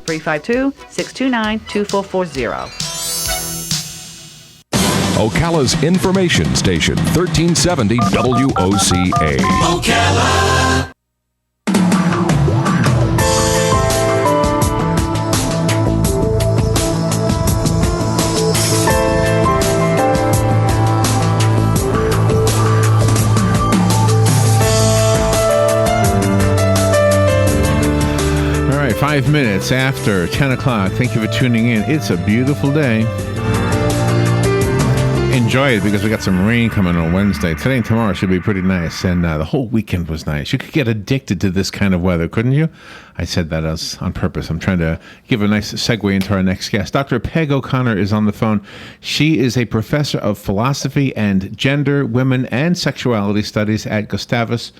352-629-2440. Ocala's information station, 1370 WOCA. Ocala. All right, 5 minutes after 10 o'clock. Thank you for tuning in. It's a beautiful day. Enjoy it because we got some rain coming on Wednesday. Today and tomorrow should be pretty nice, and the whole weekend was nice. You could get addicted to this kind of weather, couldn't you? I said that as on purpose. I'm trying to give a nice segue into our next guest. Dr. Peg O'Connor is on the phone. She is a professor of philosophy and gender, women, and sexuality studies at Gustavus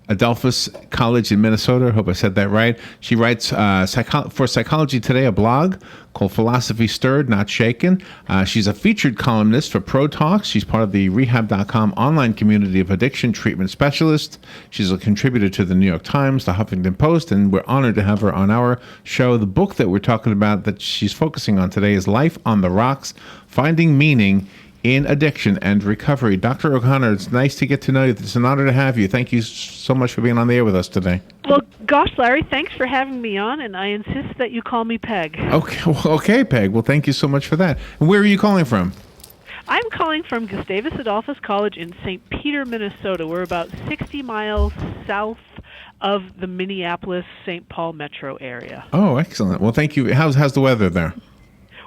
Adolphus College in Minnesota. I hope I said that right. She writes for Psychology Today, a blog called Philosophy Stirred, Not Shaken. She's a featured columnist for Pro Talks. She's part of the Rehab.com online community of addiction treatment specialists. She's a contributor to the New York Times, the Huffington Post, and we're honored to have her on our show. The book that we're talking about that she's focusing on today is Life on the Rocks, Finding Meaning in Addiction and Recovery. Dr. O'Connor, it's nice to get to know you. It's an honor to have you. Thank you so much for being on the air with us today. Well, gosh, Larry, thanks for having me on, and I insist that you call me Peg. Okay, Peg. Well, thank you so much for that. And where are you calling from? I'm calling from Gustavus Adolphus College in St. Peter, Minnesota. We're about 60 miles south of the Minneapolis-St. Paul metro area. Oh, excellent. Well, thank you. How's the weather there?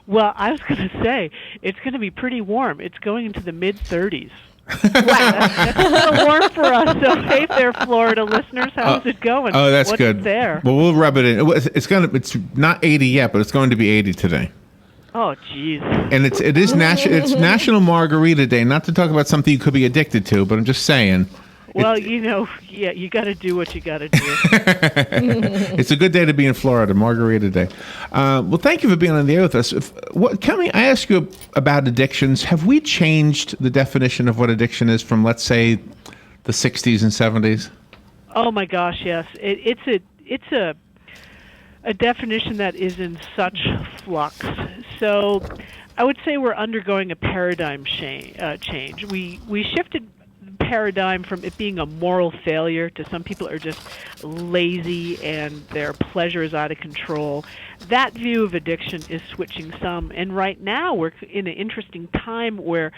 Well, I was going to say, it's going to be pretty warm. It's going into the mid-30s. Wow, that's a little warm for us. So, hey there, Florida listeners, how's it going? Oh, that's What's good. There? Well, we'll rub it in. It's not 80 yet, but it's going to be 80 today. Oh, jeez. And it's National Margarita Day. Not to talk about something you could be addicted to, but I'm just saying. Well, you got to do what you got to do. It's a good day to be in Florida, Margarita Day. Well, thank you for being on the air with us. I ask you about addictions. Have we changed the definition of what addiction is from, let's say, the 60s and 70s? Oh my gosh, yes. It's a definition that is in such flux. So, I would say we're undergoing a paradigm change. We shifted paradigm from it being a moral failure to some people are just lazy and their pleasure is out of control. That view of addiction is switching some, and right now we're in an interesting time where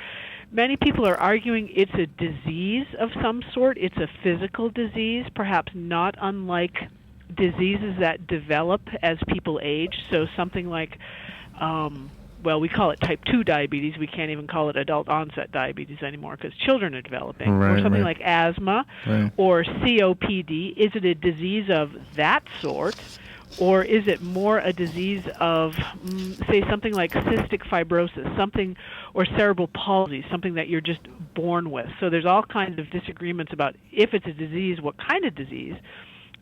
many people are arguing it's a disease of some sort. It's a physical disease, perhaps not unlike diseases that develop as people age. So something like we call it type 2 diabetes. We can't even call it adult onset diabetes anymore because children are developing. Or something like asthma or COPD. Is it a disease of that sort, or is it more a disease of, say, something like cystic fibrosis, or cerebral palsy, something that you're just born with? So there's all kinds of disagreements about if it's a disease, what kind of disease.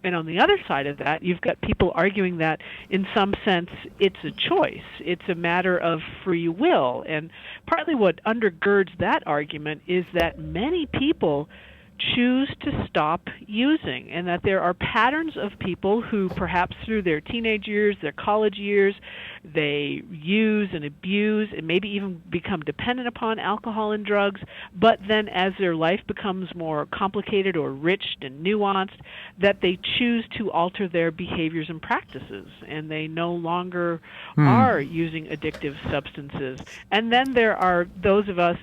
And on the other side of that, you've got people arguing that in some sense it's a choice. It's a matter of free will. And partly what undergirds that argument is that many people choose to stop using, and that there are patterns of people who perhaps through their teenage years, their college years, they use and abuse and maybe even become dependent upon alcohol and drugs, but then as their life becomes more complicated or rich and nuanced, that they choose to alter their behaviors and practices, and they no longer are using addictive substances. And then there are those of us,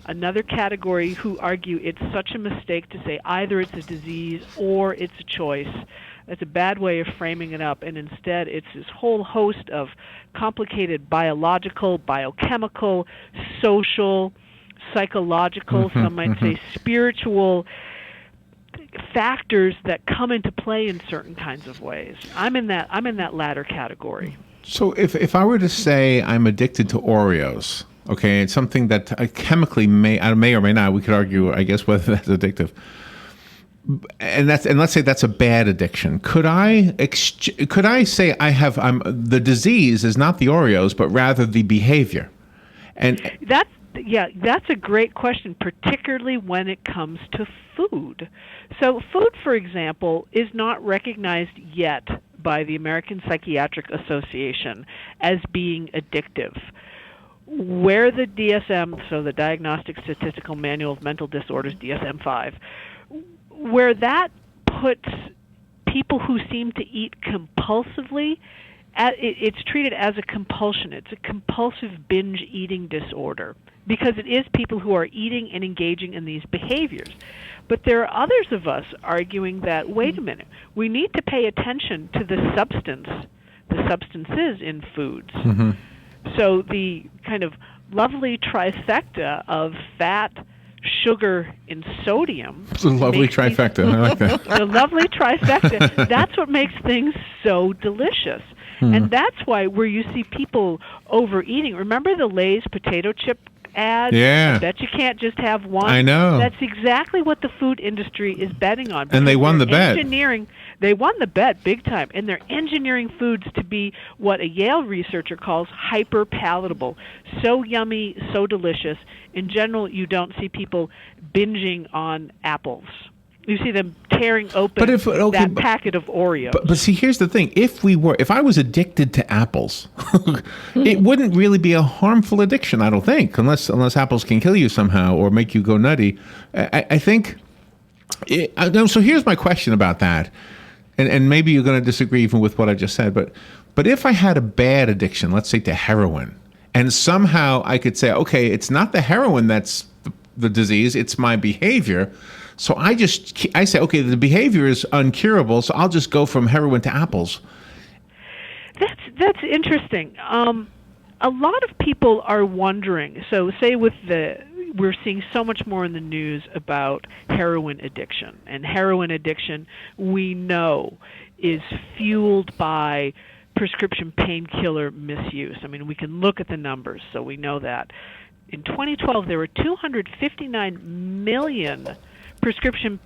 another category who argue it's such a mistake to say either it's a disease or it's a choice. That's a bad way of framing it up, and instead it's this whole host of complicated biological, biochemical, social, psychological, some might say spiritual factors that come into play in certain kinds of ways. I'm in that latter category. So if I were to say I'm addicted to Oreos, okay, it's something that chemically may or may not, we could argue, I guess, whether that's addictive. And let's say that's a bad addiction. Could I say the disease is not the Oreos, but rather the behavior? And that's a great question, particularly when it comes to food. So food, for example, is not recognized yet by the American Psychiatric Association as being addictive. Where the DSM, so the Diagnostic Statistical Manual of Mental Disorders, DSM-5, where that puts people who seem to eat compulsively, it's treated as a compulsion. It's a compulsive binge eating disorder because it is people who are eating and engaging in these behaviors. But there are others of us arguing that, wait a minute, we need to pay attention to the substances in foods. Mm-hmm. So the kind of lovely trifecta of fat, sugar, and sodium. It's a lovely trifecta. I like that. The lovely trifecta. That's what makes things so delicious. And that's why where you see people overeating. Remember the Lay's potato chip ad? Yeah. I bet you can't just have one. I know. That's exactly what the food industry is betting on. And they won the bet. They won the bet big time, and they're engineering foods to be what a Yale researcher calls hyper-palatable. So yummy, so delicious. In general, you don't see people binging on apples. You see them tearing open that packet of Oreos. But see, here's the thing. If I was addicted to apples, it wouldn't really be a harmful addiction, I don't think, unless apples can kill you somehow or make you go nutty. I think... So here's my question about that. And maybe you're going to disagree even with what I just said, but if I had a bad addiction, let's say to heroin, and somehow I could say, okay, it's not the heroin that's the disease, it's my behavior. So I say, okay, the behavior is uncurable, so I'll just go from heroin to apples. That's interesting. A lot of people are wondering. So say we're seeing so much more in the news about heroin addiction. And heroin addiction, we know, is fueled by prescription painkiller misuse. I mean, we can look at the numbers, so we know that. In 2012, there were 259 million prescription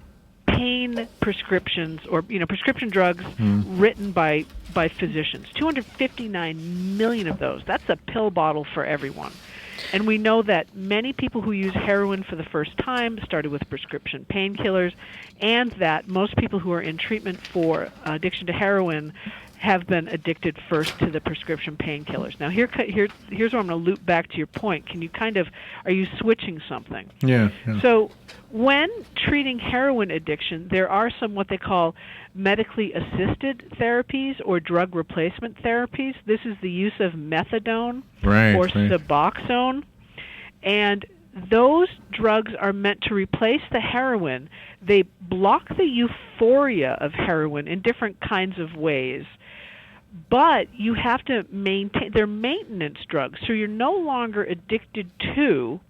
pain prescriptions, or prescription drugs written by physicians. 259 million of those. That's a pill bottle for everyone. And we know that many people who use heroin for the first time started with prescription painkillers, and that most people who are in treatment for addiction to heroin have been addicted first to the prescription painkillers. Now, here's where I'm going to loop back to your point. Are you switching something? Yeah. So when treating heroin addiction, there are some what they call medically assisted therapies or drug replacement therapies. This is the use of methadone or Suboxone. And those drugs are meant to replace the heroin. They block the euphoria of heroin in different kinds of ways. But you have to maintain, they're maintenance drugs, so you're no longer addicted to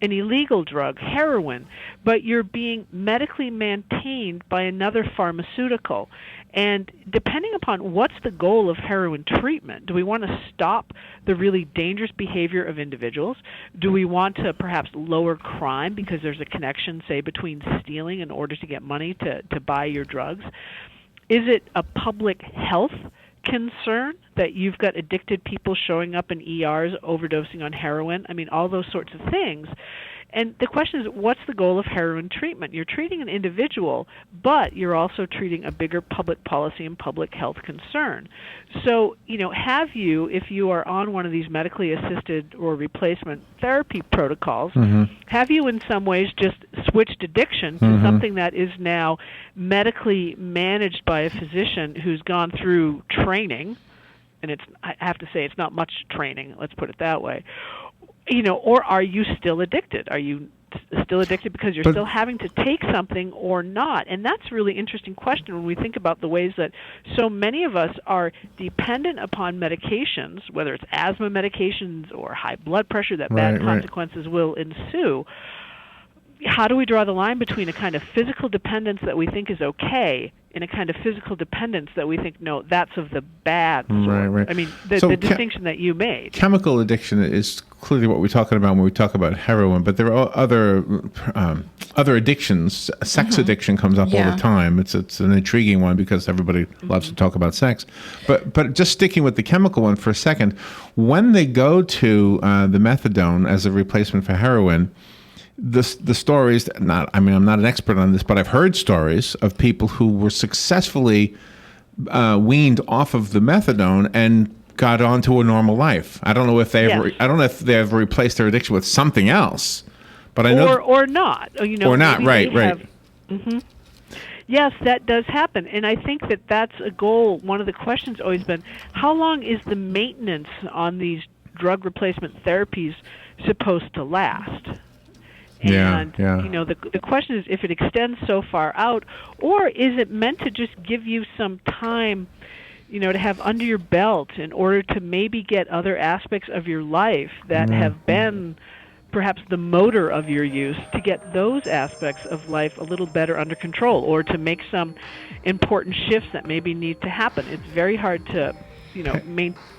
an illegal drug, heroin, but you're being medically maintained by another pharmaceutical. And depending upon what's the goal of heroin treatment, do we want to stop the really dangerous behavior of individuals? Do we want to perhaps lower crime because there's a connection, say, between stealing in order to get money to buy your drugs? Is it a public health concern that you've got addicted people showing up in ERs overdosing on heroin? I mean, all those sorts of things. And the question is, what's the goal of heroin treatment? You're treating an individual, but you're also treating a bigger public policy and public health concern. So, have you, if you are on one of these medically assisted or replacement therapy protocols, have you in some ways just switched addiction to something that is now medically managed by a physician who's gone through training? And I have to say, it's not much training, let's put it that way. Or are you still addicted? Are you still addicted because you're still having to take something or not? And that's a really interesting question when we think about the ways that so many of us are dependent upon medications, whether it's asthma medications or high blood pressure, that bad consequences will ensue. How do we draw the line between a kind of physical dependence that we think is okay and a kind of physical dependence that we think, no, that's of the bad sort? Right. I mean, the distinction that you made. Chemical addiction is clearly what we're talking about when we talk about heroin, but there are other addictions. Sex addiction comes up all the time. It's an intriguing one because everybody loves to talk about sex. But just sticking with the chemical one for a second, when they go to the methadone as a replacement for heroin, the stories, I'm not an expert on this, but I've heard stories of people who were successfully weaned off of the methadone and got onto a normal life. I don't know if they ever replaced their addiction with something else, but I know or not. Or not. Right. Mm-hmm. Yes, that does happen, and I think that that's a goal. One of the questions always been, how long is the maintenance on these drug replacement therapies supposed to last? And, the question is if it extends so far out, or is it meant to just give you some time, to have under your belt in order to maybe get other aspects of your life that have been perhaps the motor of your use, to get those aspects of life a little better under control, or to make some important shifts that maybe need to happen. It's very hard to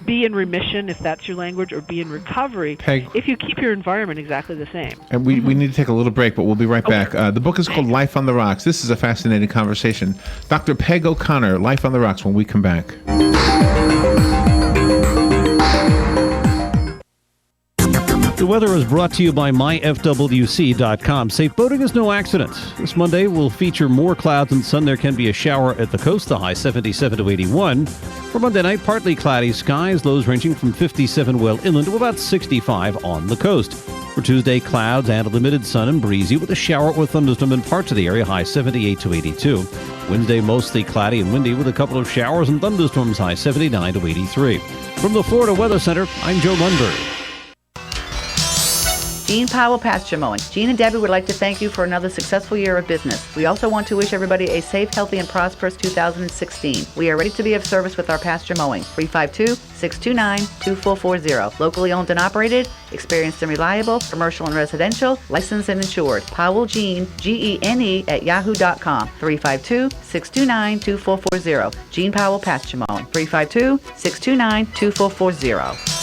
be in remission, if that's your language, or be in recovery, Peg, if you keep your environment exactly the same. And we need to take a little break, but we'll be right back. The book is called Life on the Rocks. This is a fascinating conversation. Dr. Peg O'Connor, Life on the Rocks, when we come back. The weather is brought to you by myfwc.com. Safe boating is no accident. This Monday will feature more clouds and sun. There can be a shower at the coast, the high 77 to 81. For Monday night, partly cloudy skies, lows ranging from 57 well inland to about 65 on the coast. For Tuesday, clouds and a limited sun and breezy with a shower or thunderstorm in parts of the area, high 78 to 82. Wednesday, mostly cloudy and windy with a couple of showers and thunderstorms, high 79 to 83. From the Florida Weather Center, I'm Joe Lundberg. Gene Powell Pasture Mowing. Gene and Debbie would like to thank you for another successful year of business. We also want to wish everybody a safe, healthy, and prosperous 2016. We are ready to be of service with our pasture mowing. 352-629-2440. Locally owned and operated, experienced and reliable, commercial and residential, licensed and insured. Powell Gene, Gene at yahoo.com. 352-629-2440. Gene Powell Pasture Mowing. 352-629-2440.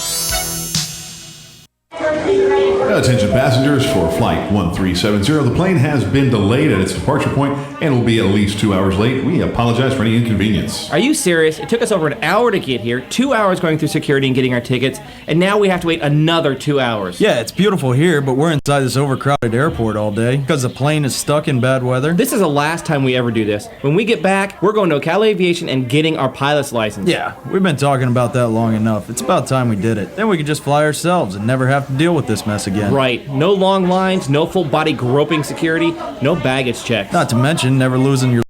Attention passengers for Flight 1370. The plane has been delayed at its departure point and will be at least 2 hours late. We apologize for any inconvenience. Are you serious? It took us over an hour to get here, 2 hours going through security and getting our tickets, and now we have to wait another 2 hours. Yeah, it's beautiful here, but we're inside this overcrowded airport all day because the plane is stuck in bad weather. This is the last time we ever do this. When we get back, we're going to Ocala Aviation and getting our pilot's license. Yeah, we've been talking about that long enough. It's about time we did it. Then we could just fly ourselves and never have to deal with this mess again. Right. No long lines, no full body groping security, no baggage checks. Not to mention never losing your...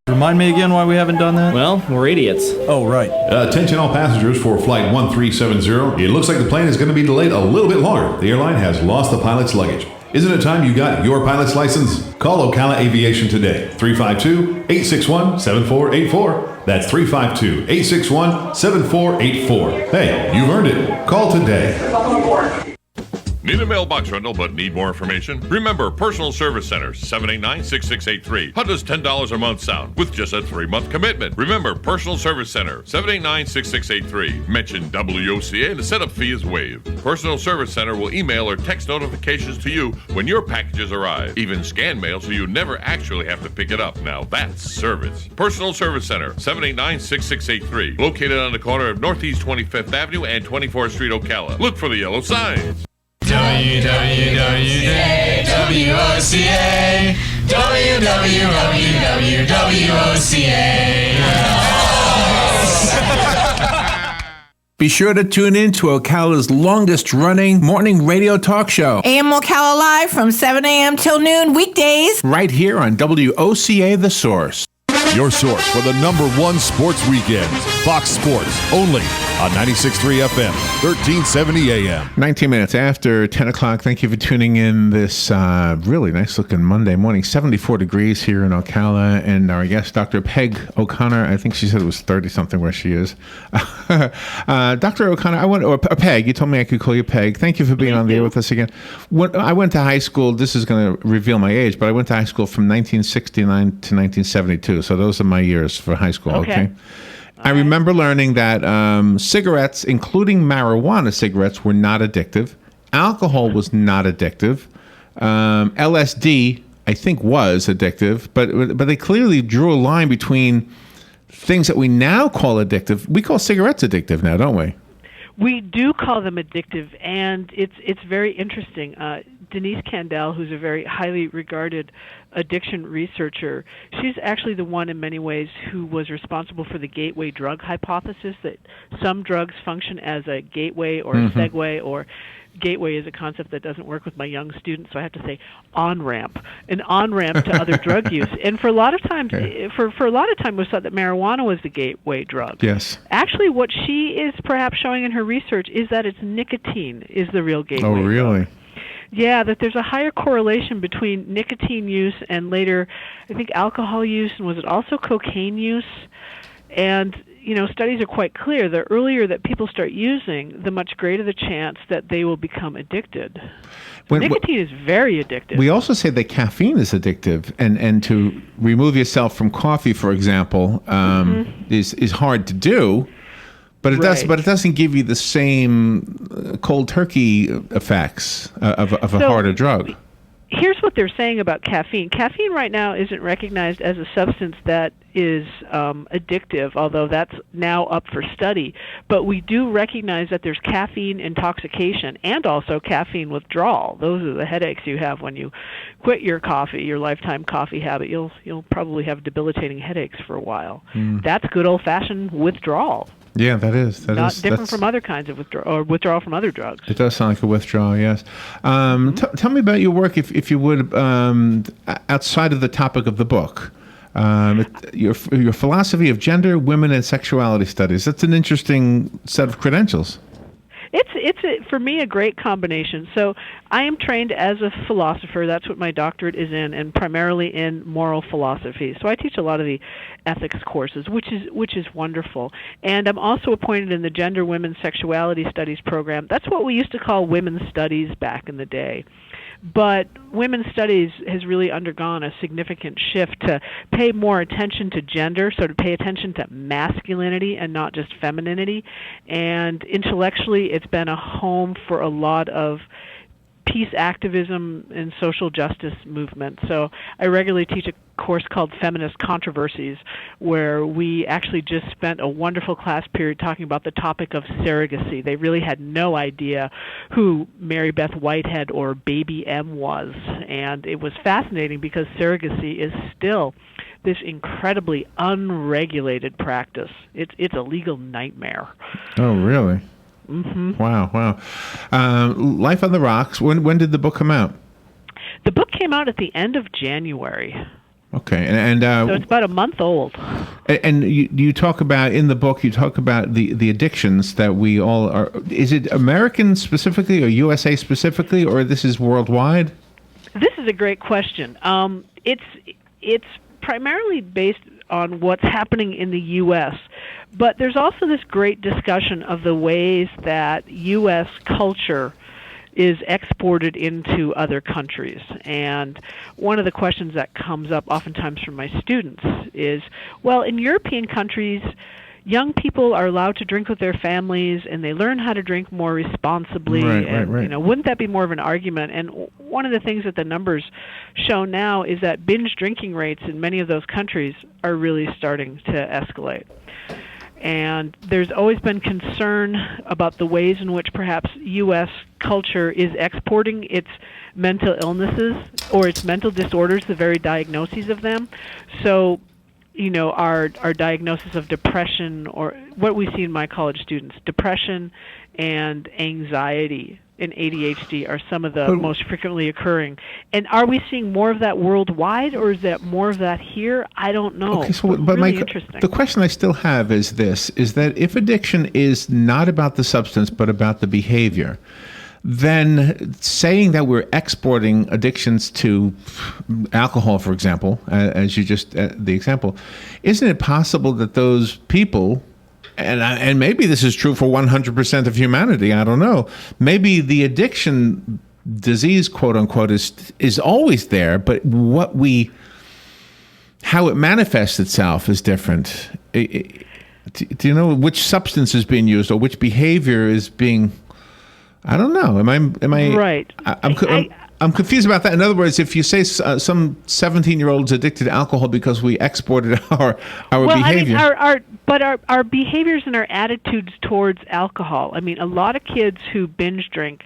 Remind me again why we haven't done that? Well, we're idiots. Oh, right. Attention all passengers for Flight 1370. It looks like the plane is going to be delayed a little bit longer. The airline has lost the pilot's luggage. Isn't it time you got your pilot's license? Call Ocala Aviation today. 352-861-7484. That's 352-861-7484. Hey, you've earned it. Call today. Need a mailbox rental but need more information? Remember Personal Service Center, 789-6683. How does $10 a month sound with just a 3-month commitment? Remember Personal Service Center, 789-6683. Mention WOCA and the setup fee is waived. Personal Service Center will email or text notifications to you when your packages arrive. Even scan mail so you never actually have to pick it up. Now that's service. Personal Service Center, 789-6683. Located on the corner of Northeast 25th Avenue and 24th Street, Ocala. Look for the yellow signs. WWWWOCA WWWWOCA. Be sure to tune in to Ocala's longest running morning radio talk show. AM Ocala Live from 7 a.m. till noon weekdays. Right here on WOCA The Source. Your source for the #1 sports weekends. Fox Sports, only on 96.3 FM, 1370 AM. 19 minutes after 10 o'clock. Thank you for tuning in this really nice-looking Monday morning. 74 degrees here in Ocala. And our guest, Dr. Peg O'Connor, I think she said it was 30-something where she is. Dr. O'Connor, or Peg, you told me I could call you Peg. Thank you for being on the air with us again. I went to high school. This is going to reveal my age, but I went to high school from 1969 to 1972. So those are my years for high school, okay? I remember learning that cigarettes, including marijuana cigarettes, were not addictive. Alcohol was not addictive. LSD, I think, was addictive, but they clearly drew a line between things that we now call addictive. We call cigarettes addictive now, don't we? We do call them addictive, and it's very interesting. Denise Kandel, who's a very highly regarded addiction researcher, she's actually the one in many ways who was responsible for the gateway drug hypothesis, that some drugs function as a gateway or a segue, or gateway is a concept that doesn't work with my young students, so I have to say on-ramp, an on-ramp to other drug use. And for a lot of times, for a lot of time, it was thought that marijuana was the gateway drug. Yes. Actually, what she is perhaps showing in her research is that it's nicotine is the real gateway. Oh, really? Drug. Yeah, that there's a higher correlation between nicotine use and later, I think, alcohol use, and was it also cocaine use? And studies are quite clear. The earlier that people start using, the much greater the chance that they will become addicted. Nicotine is very addictive. We also say that caffeine is addictive, and to remove yourself from coffee, for example, is hard to do. But it does. But it doesn't give you the same cold turkey effects of a harder drug. Here's what they're saying about caffeine. Caffeine right now isn't recognized as a substance that is addictive, although that's now up for study. But we do recognize that there's caffeine intoxication and also caffeine withdrawal. Those are the headaches you have when you quit your coffee, your lifetime coffee habit. You'll probably have debilitating headaches for a while. That's good old-fashioned withdrawal. Yeah, that is. Not different from other kinds of withdrawal from other drugs. It does sound like a withdrawal, yes. Tell me about your work, if you would, outside of the topic of the book. Your philosophy of gender, women, and sexuality studies. That's an interesting set of credentials. It's for me a great combination. So I am trained as a philosopher. That's what my doctorate is in, and primarily in moral philosophy. So I teach a lot of the ethics courses, which is wonderful. And I'm also appointed in the Gender, Women's Sexuality Studies program. That's what we used to call women's studies back in the day. But women's studies has really undergone a significant shift to pay more attention to gender, so to pay attention to masculinity and not just femininity. And intellectually, it's been a home for a lot of peace activism and social justice movement. So I regularly teach a course called Feminist Controversies, where we actually just spent a wonderful class period talking about the topic of surrogacy. They really had no idea who Mary Beth Whitehead or Baby M was, and it was fascinating because surrogacy is still this incredibly unregulated practice. It's a legal nightmare. Oh, really? Wow. Life on the Rocks. When did the book come out? The book came out at the end of January. Okay, and so it's about a month old. And you talk about in the book. You talk about the addictions that we all are. Is it American specifically, or USA specifically, or this is worldwide? This is a great question. It's primarily based on what's happening in the U.S., but there's also this great discussion of the ways that U.S. culture is exported into other countries. And one of the questions that comes up oftentimes from my students is, well, in European countries, young people are allowed to drink with their families, and they learn how to drink more responsibly. Right. Wouldn't that be more of an argument? And one of the things that the numbers show now is that binge drinking rates in many of those countries are really starting to escalate. And there's always been concern about the ways in which perhaps U.S. culture is exporting its mental illnesses or its mental disorders, the very diagnoses of them. So, our diagnosis of depression, or what we see in my college students, depression and anxiety and ADHD are some of the most frequently occurring. And are we seeing more of that worldwide, or is that more of that here? I don't know. Okay, so, but really interesting. The question I still have is this, is that if addiction is not about the substance but about the behavior, then saying that we're exporting addictions to alcohol, for example, as you just, the example, isn't it possible that those people, and maybe this is true for 100% of humanity, I don't know, maybe the addiction disease, quote unquote, is always there, but how it manifests itself is different. Do you know which substance is being used or which behavior is being, I don't know. Am I right? I'm confused about that. In other words, if you say some 17-year-old is addicted to alcohol because we exported our behavior. Our behaviors and our attitudes towards alcohol. I mean, a lot of kids who binge drink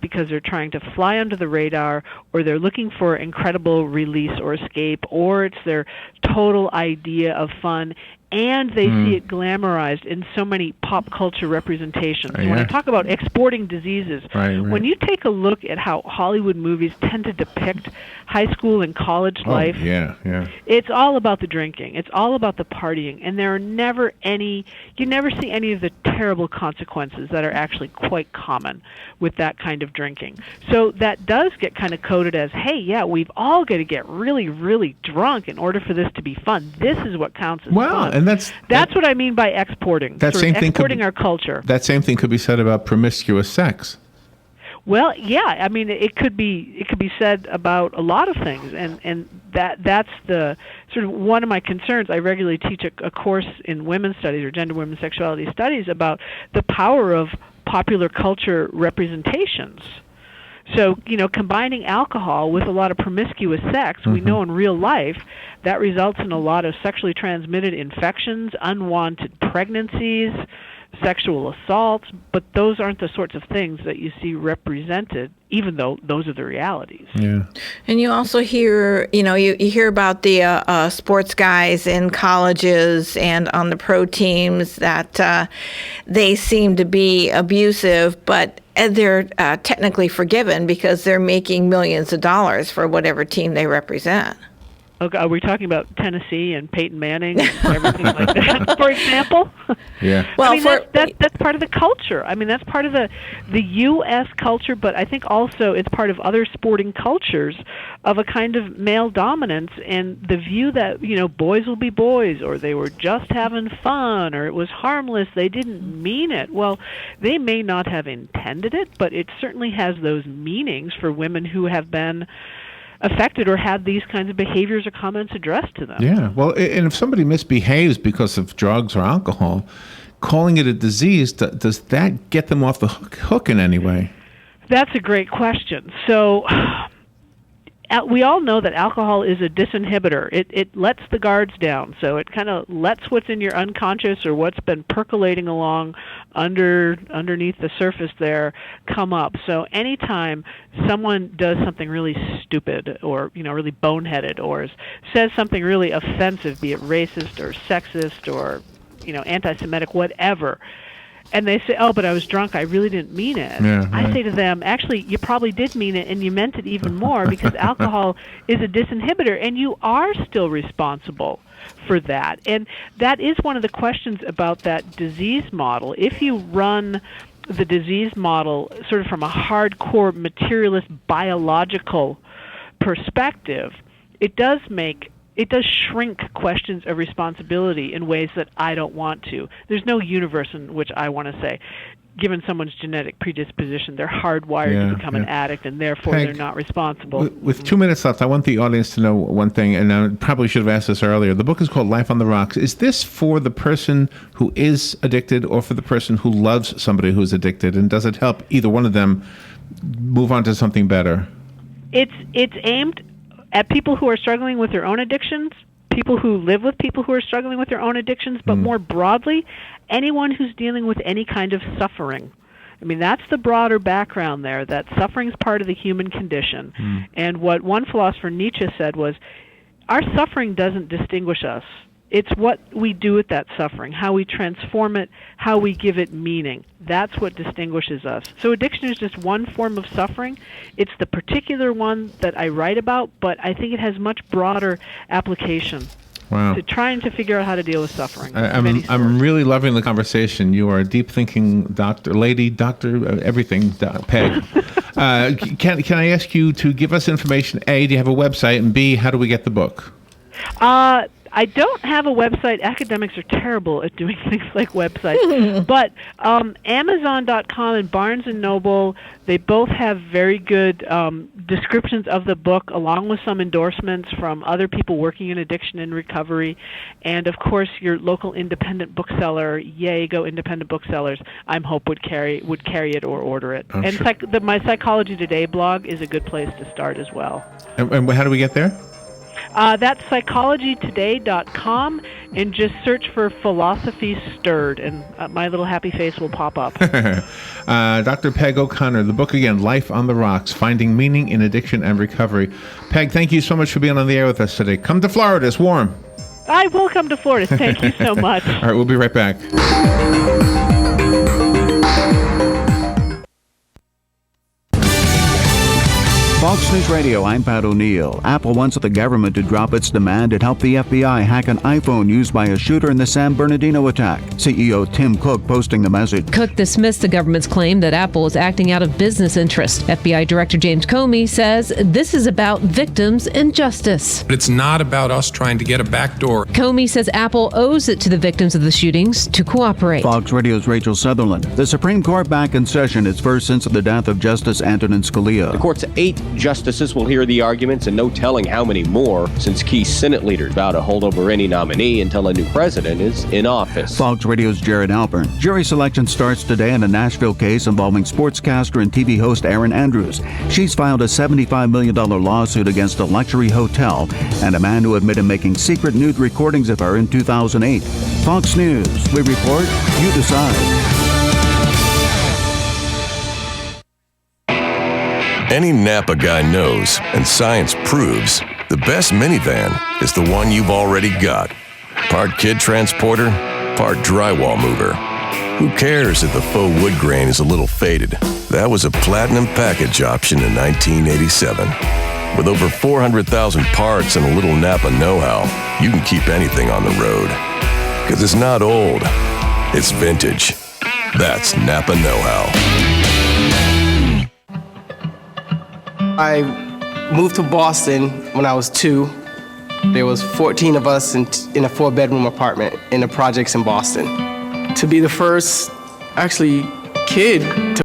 because they're trying to fly under the radar, or they're looking for incredible release or escape, or it's their total idea of fun, and they see it glamorized in so many pop culture representations. When I talk about exporting diseases, when you take a look at how Hollywood movies tend to depict high school and college life, it's all about the drinking. It's all about the partying, and there are never any, you never see any of the terrible consequences that are actually quite common with that kind of drinking. So that does get kind of coded as, hey, yeah, we've all got to get really, really drunk in order for this to be fun. This is what counts as fun. And that's what I mean by exporting. That same thing exporting our culture. That same thing could be said about promiscuous sex. Well, yeah, I mean, it could be said about a lot of things, and that's the sort of one of my concerns. I regularly teach a course in women's studies or gender, women's sexuality studies about the power of popular culture representations. So, combining alcohol with a lot of promiscuous sex, we know in real life that results in a lot of sexually transmitted infections, unwanted pregnancies, sexual assaults, but those aren't the sorts of things that you see represented, even though those are the realities. Yeah. And you also hear, you hear about the sports guys in colleges and on the pro teams that they seem to be abusive, but they're technically forgiven because they're making millions of dollars for whatever team they represent. Okay, are we talking about Tennessee and Peyton Manning and everything like that, for example? Yeah. Well, I mean, that's part of the culture. I mean, that's part of the U.S. culture, but I think also it's part of other sporting cultures of a kind of male dominance and the view that, boys will be boys, or they were just having fun, or it was harmless, they didn't mean it. Well, they may not have intended it, but it certainly has those meanings for women who have been affected or had these kinds of behaviors or comments addressed to them. Yeah, well, and if somebody misbehaves because of drugs or alcohol, calling it a disease, does that get them off the hook in any way? That's a great question. So we all know that alcohol is a disinhibitor. It lets the guards down. So it kind of lets what's in your unconscious or what's been percolating along underneath the surface there come up. So anytime someone does something really stupid or really boneheaded or says something really offensive, be it racist or sexist or anti-Semitic, whatever, and they say, oh, but I was drunk, I really didn't mean it. Yeah, I say to them, actually, you probably did mean it, and you meant it even more, because alcohol is a disinhibitor, and you are still responsible for that. And that is one of the questions about that disease model. If you run the disease model sort of from a hardcore materialist biological perspective, it does shrink questions of responsibility in ways that I don't want to. There's no universe in which I want to say, given someone's genetic predisposition, they're hardwired to become an addict, and therefore Peg, they're not responsible. With 2 minutes left, I want the audience to know one thing, and I probably should have asked this earlier. The book is called Life on the Rocks. Is this for the person who is addicted or for the person who loves somebody who's addicted? And does it help either one of them move on to something better? It's aimed at people who are struggling with their own addictions, people who live with people who are struggling with their own addictions, but more broadly, anyone who's dealing with any kind of suffering. I mean, that's the broader background there, that suffering is part of the human condition. And what one philosopher, Nietzsche, said was, our suffering doesn't distinguish us. It's what we do with that suffering, how we transform it, how we give it meaning. That's what distinguishes us. So addiction is just one form of suffering. It's the particular one that I write about, but I think it has much broader application to trying to figure out how to deal with suffering. I'm really loving the conversation. You are a deep-thinking doctor, everything, Peg. Can I ask you to give us information? A, do you have a website? And B, how do we get the book? I don't have a website. Academics are terrible at doing things like websites. But Amazon.com and Barnes & Noble, they both have very good descriptions of the book, along with some endorsements from other people working in addiction and recovery. And, of course, your local independent bookseller, yay, go independent booksellers, I'm hope would carry it or order it. Oh, and sure. my Psychology Today blog is a good place to start as well. And how do we get there? That's psychologytoday.com, and just search for Philosophy Stirred, and my little happy face will pop up. Dr. Peg O'Connor, the book again, Life on the Rocks, Finding Meaning in Addiction and Recovery. Peg, thank you so much for being on the air with us today. Come to Florida. It's warm. I will come to Florida. Thank you so much. All right, we'll be right back. Fox News Radio, I'm Pat O'Neill. Apple wants the government to drop its demand it help the FBI hack an iPhone used by a shooter in the San Bernardino attack. CEO Tim Cook posting the message. Cook dismissed the government's claim that Apple is acting out of business interest. FBI Director James Comey says this is about victims and justice. But it's not about us trying to get a backdoor. Comey says Apple owes it to the victims of the shootings to cooperate. Fox Radio's Rachel Sutherland. The Supreme Court back in session, its first since the death of Justice Antonin Scalia. The court's 8 justices will hear the arguments, and no telling how many more, since key Senate leaders vow to hold over any nominee until a new president is in office. Fox Radio's Jared Alpern. Jury selection starts today in a Nashville case involving sportscaster and TV host Erin Andrews. She's filed a $75 million lawsuit against a luxury hotel and a man who admitted making secret nude recordings of her in 2008. Fox News. We report, you decide. Any Napa guy knows, and science proves, the best minivan is the one you've already got. Part kid transporter, part drywall mover. Who cares if the faux wood grain is a little faded? That was a platinum package option in 1987. With over 400,000 parts and a little Napa know-how, you can keep anything on the road. Because it's not old, it's vintage. That's Napa know-how. I moved to Boston when I was 2. There was 14 of us in a 4-bedroom apartment in the projects in Boston. To be the first, kid to